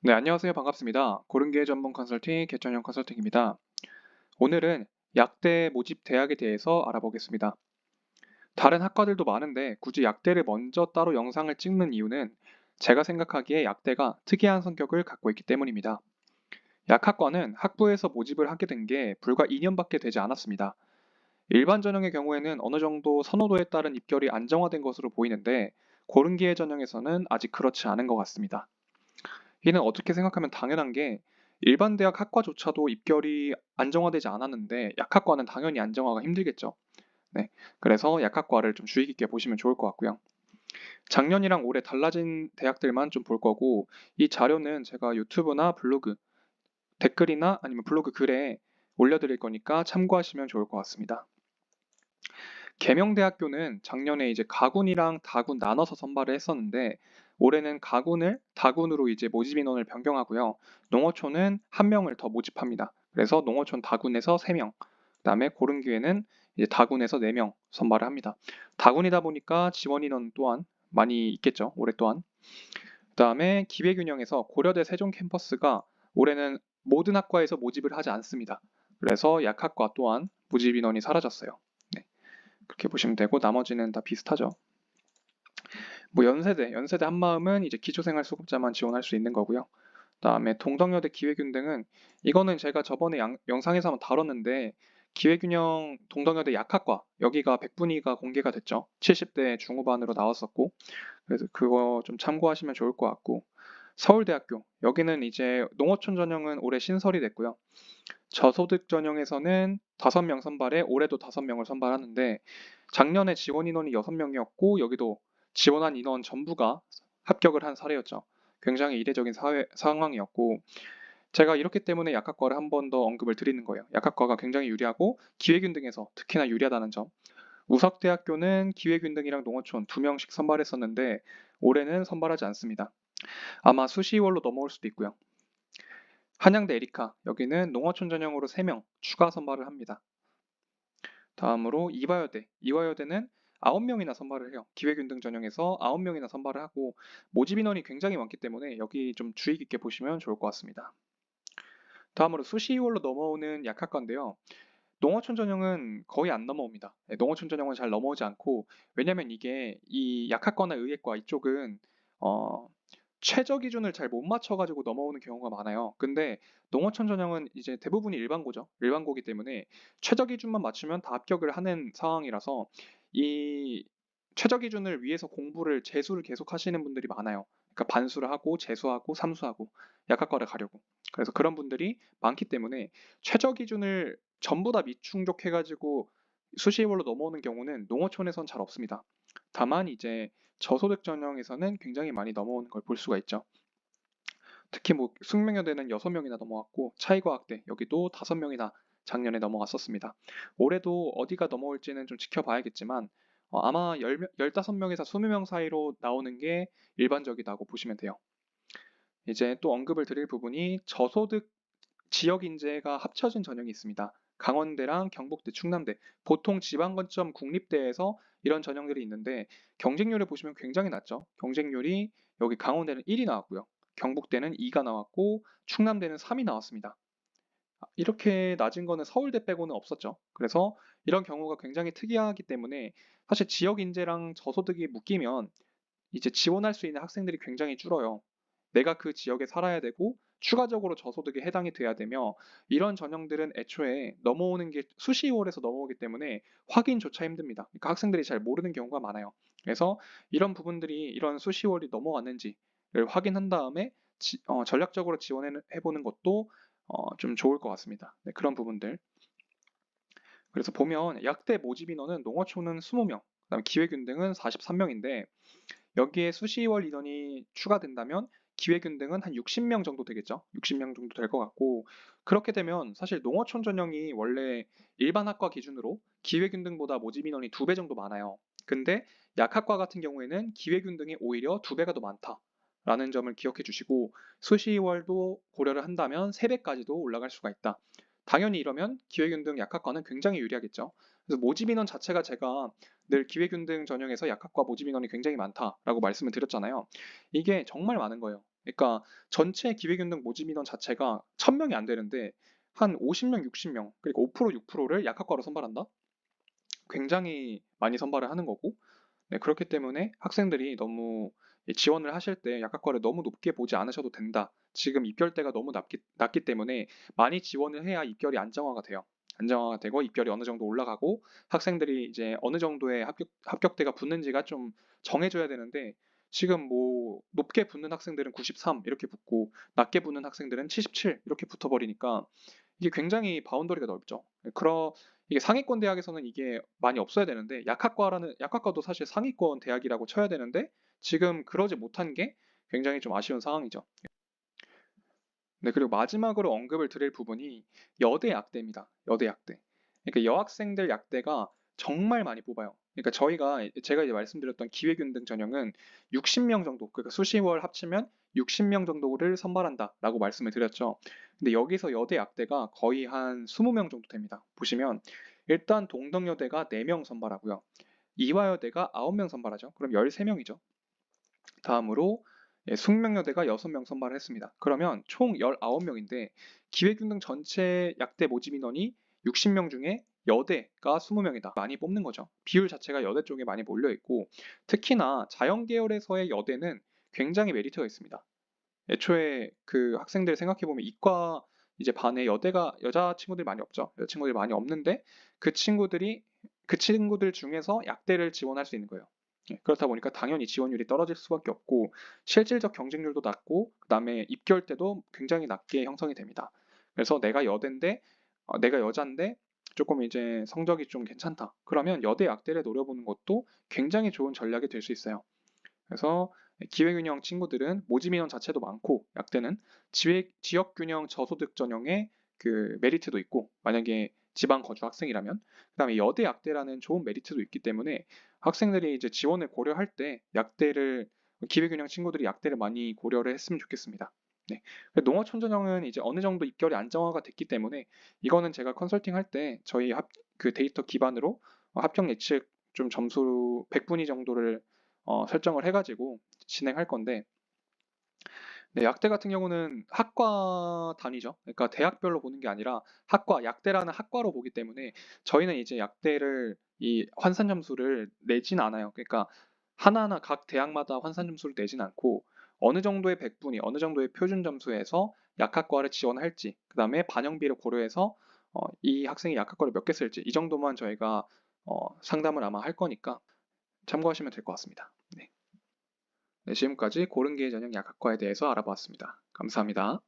네, 안녕하세요. 반갑습니다. 고른기회 전문 컨설팅 개천형 컨설팅입니다. 오늘은 약대 모집 대학에 대해서 알아보겠습니다. 다른 학과들도 많은데 굳이 약대를 먼저 따로 영상을 찍는 이유는 제가 생각하기에 약대가 특이한 성격을 갖고 있기 때문입니다. 약학과는 학부에서 모집을 하게 된 게 불과 2년밖에 되지 않았습니다. 일반 전형의 경우에는 어느 정도 선호도에 따른 입결이 안정화된 것으로 보이는데 고른기회 전형에서는 아직 그렇지 않은 것 같습니다. 이는 어떻게 생각하면 당연한 게 일반 대학 학과조차도 입결이 안정화되지 않았는데 약학과는 당연히 안정화가 힘들겠죠. 네. 그래서 약학과를 좀 주의 깊게 보시면 좋을 것 같고요. 작년이랑 올해 달라진 대학들만 좀 볼 거고 이 자료는 제가 유튜브나 블로그 댓글이나 아니면 블로그 글에 올려드릴 거니까 참고하시면 좋을 것 같습니다. 계명대학교는 작년에 이제 가군이랑 다군 나눠서 선발을 했었는데 올해는 가군을 다군으로 이제 모집 인원을 변경하고요. 농어촌은 한 명을 더 모집합니다. 그래서 농어촌 다군에서 3명, 그다음에 고른기회는 이제 다군에서 4명 선발을 합니다. 다군이다 보니까 지원 인원 또한 많이 있겠죠. 올해 또한. 그다음에 기회균형에서 고려대 세종 캠퍼스가 올해는 모든 학과에서 모집을 하지 않습니다. 그래서 약학과 또한 모집 인원이 사라졌어요. 네. 그렇게 보시면 되고 나머지는 다 비슷하죠. 뭐 연세대 한마음은 이제 기초생활수급자만 지원할 수 있는 거고요. 그다음에 동덕여대 기회균등은 이거는 제가 저번에 영상에서 한번 다뤘는데 기회균형 동덕여대 약학과 여기가 백분위가 공개가 됐죠. 70대 중후반으로 나왔었고 그래서 그거 좀 참고하시면 좋을 것 같고 서울대학교 여기는 이제 농어촌 전형은 올해 신설이 됐고요. 저소득 전형에서는 5명 선발에 올해도 5명을 선발하는데 작년에 지원 인원이 6명이었고 여기도 지원한 인원 전부가 합격을 한 사례였죠. 굉장히 이례적인 상황이었고 제가 이렇기 때문에 약학과를 한 번 더 언급을 드리는 거예요. 약학과가 굉장히 유리하고 기회균등에서 특히나 유리하다는 점. 우석대학교는 기회균등이랑 농어촌 2명씩 선발했었는데 올해는 선발하지 않습니다. 아마 수시월로 넘어올 수도 있고요. 한양대 에리카 여기는 농어촌 전형으로 3명 추가 선발을 합니다. 다음으로 이화여대는 9명이나 선발을 해요. 기회균등 전형에서 9명이나 선발을 하고 모집 인원이 굉장히 많기 때문에 여기 좀 주의 깊게 보시면 좋을 것 같습니다. 다음으로 수시월로 넘어오는 약학과인데요. 농어촌 전형은 거의 안 넘어옵니다. 네, 농어촌 전형은 잘 넘어오지 않고 왜냐면 이게 이 약학과나 의예과 이쪽은 어, 최저 기준을 잘 못 맞춰가지고 넘어오는 경우가 많아요. 근데 농어촌 전형은 이제 대부분이 일반고죠. 일반고기 때문에 최저 기준만 맞추면 다 합격을 하는 상황이라서 이 최저 기준을 위해서 공부를 재수를 계속 하시는 분들이 많아요. 그러니까 반수를 하고 재수하고 삼수하고 약학과를 가려고. 그래서 그런 분들이 많기 때문에 최저 기준을 전부 다 미충족해가지고 수시월로 넘어오는 경우는 농어촌에선 잘 없습니다. 다만 이제 저소득 전형에서는 굉장히 많이 넘어오는 걸 볼 수가 있죠. 특히 뭐 숙명여대는 6명이나 넘어왔고 차이과학대 여기도 5명이나 작년에 넘어갔었습니다. 올해도 어디가 넘어올지는 좀 지켜봐야겠지만 아마 15명에서 20명 사이로 나오는 게 일반적이라고 보시면 돼요. 이제 또 언급을 드릴 부분이 저소득 지역 인재가 합쳐진 전형이 있습니다. 강원대랑 경북대, 충남대, 보통 지방거점 국립대에서 이런 전형들이 있는데 경쟁률을 보시면 굉장히 낮죠. 경쟁률이 여기 강원대는 1이 나왔고요. 경북대는 2가 나왔고 충남대는 3이 나왔습니다. 이렇게 낮은 거는 서울대 빼고는 없었죠. 그래서 이런 경우가 굉장히 특이하기 때문에 사실 지역 인재랑 저소득이 묶이면 이제 지원할 수 있는 학생들이 굉장히 줄어요. 내가 그 지역에 살아야 되고 추가적으로 저소득에 해당이 돼야 되며 이런 전형들은 애초에 넘어오는 게 수시월에서 넘어오기 때문에 확인조차 힘듭니다. 그러니까 학생들이 잘 모르는 경우가 많아요. 그래서 이런 부분들이 이런 수시월이 넘어왔는지를 확인한 다음에 전략적으로 지원해보는 것도 좀 좋을 것 같습니다. 네, 그런 부분들. 그래서 보면 약대 모집 인원은 농어촌은 20명, 그다음에 기회균등은 43명인데 여기에 수시월 인원이 추가된다면 기회균등은 한 60명 정도 되겠죠. 60명 정도 될 것 같고 그렇게 되면 사실 농어촌 전형이 원래 일반 학과 기준으로 기회균등보다 모집 인원이 2배 정도 많아요. 근데 약학과 같은 경우에는 기회균등이 오히려 2배가 더 많다라는 점을 기억해 주시고 수시월도 고려를 한다면 3배까지도 올라갈 수가 있다. 당연히 이러면 기회균등 약학과는 굉장히 유리하겠죠. 그래서 모집 인원 자체가 제가 늘 기회균등 전형에서 약학과 모집 인원이 굉장히 많다라고 말씀을 드렸잖아요. 이게 정말 많은 거예요. 그러니까 전체 기회균등 모집 인원 자체가 1000명이 안 되는데 한 50명, 60명, 그리고 5%, 6%를 약학과로 선발한다? 굉장히 많이 선발을 하는 거고, 네, 그렇기 때문에 학생들이 너무 지원을 하실 때 약학과를 너무 높게 보지 않으셔도 된다. 지금 입결대가 너무 낮기 때문에 많이 지원을 해야 입결이 안정화가 돼요. 안정화가 되고 입결이 어느 정도 올라가고 학생들이 이제 어느 정도의 합격대가 붙는지가 좀 정해져야 되는데 지금 뭐 높게 붙는 학생들은 93 이렇게 붙고 낮게 붙는 학생들은 77 이렇게 붙어버리니까 이게 굉장히 바운더리가 넓죠. 이게 상위권 대학에서는 이게 많이 없어야 되는데 약학과도 사실 상위권 대학이라고 쳐야 되는데 지금 그러지 못한 게 굉장히 좀 아쉬운 상황이죠. 네, 그리고 마지막으로 언급을 드릴 부분이 여대 약대입니다. 여대 약대. 그러니까 여학생들 약대가 정말 많이 뽑아요. 그러니까 제가 이제 말씀드렸던 기회균등 전형은 60명 정도, 그러니까 수시월 합치면 60명 정도를 선발한다라고 말씀을 드렸죠. 근데 여기서 여대 약대가 거의 한 20명 정도 됩니다. 보시면 일단 동덕여대가 4명 선발하고요. 이화여대가 9명 선발하죠. 그럼 13명이죠. 다음으로 숙명여대가 6명 선발을 했습니다. 그러면 총 19명인데 기회균등 전체 약대 모집 인원이 60명 중에 여대가 20명이다. 많이 뽑는 거죠. 비율 자체가 여대 쪽에 많이 몰려 있고 특히나 자연 계열에서의 여대는 굉장히 메리트가 있습니다. 애초에 그 학생들 생각해 보면 이과 이제 반에 여자 친구들이 많이 없죠. 여자 친구들이 많이 없는데 그 친구들 중에서 약대를 지원할 수 있는 거예요. 그렇다 보니까 당연히 지원율이 떨어질 수밖에 없고 실질적 경쟁률도 낮고 그다음에 입결 때도 굉장히 낮게 형성이 됩니다. 그래서 내가 여잔데 조금 이제 성적이 좀 괜찮다. 그러면 여대 약대를 노려보는 것도 굉장히 좋은 전략이 될 수 있어요. 그래서 기회균형 친구들은 모집 인원 자체도 많고 약대는 지역균형 저소득 전형의 그 메리트도 있고 만약에 지방 거주 학생이라면 그다음에 여대 약대라는 좋은 메리트도 있기 때문에 학생들이 이제 지원을 고려할 때 기회균형 친구들이 약대를 많이 고려를 했으면 좋겠습니다. 네. 농어촌 전형은 이제 어느 정도 입결이 안정화가 됐기 때문에 이거는 제가 컨설팅 할 때 그 데이터 기반으로 합격 예측 좀 점수 100분위 정도를 설정을 해가지고 진행할 건데, 네, 약대 같은 경우는 학과 단위죠. 그러니까 대학별로 보는 게 아니라 약대라는 학과로 보기 때문에 저희는 이제 약대를 이 환산 점수를 내진 않아요. 그러니까 하나하나 각 대학마다 환산 점수를 내진 않고 어느 정도의 백분위, 어느 정도의 표준 점수에서 약학과를 지원할지, 그 다음에 반영비를 고려해서 이 학생이 약학과를 몇 개 쓸지 이 정도만 저희가 상담을 아마 할 거니까 참고하시면 될 것 같습니다. 네. 네, 지금까지 고른기회 전형 약학과에 대해서 알아보았습니다. 감사합니다.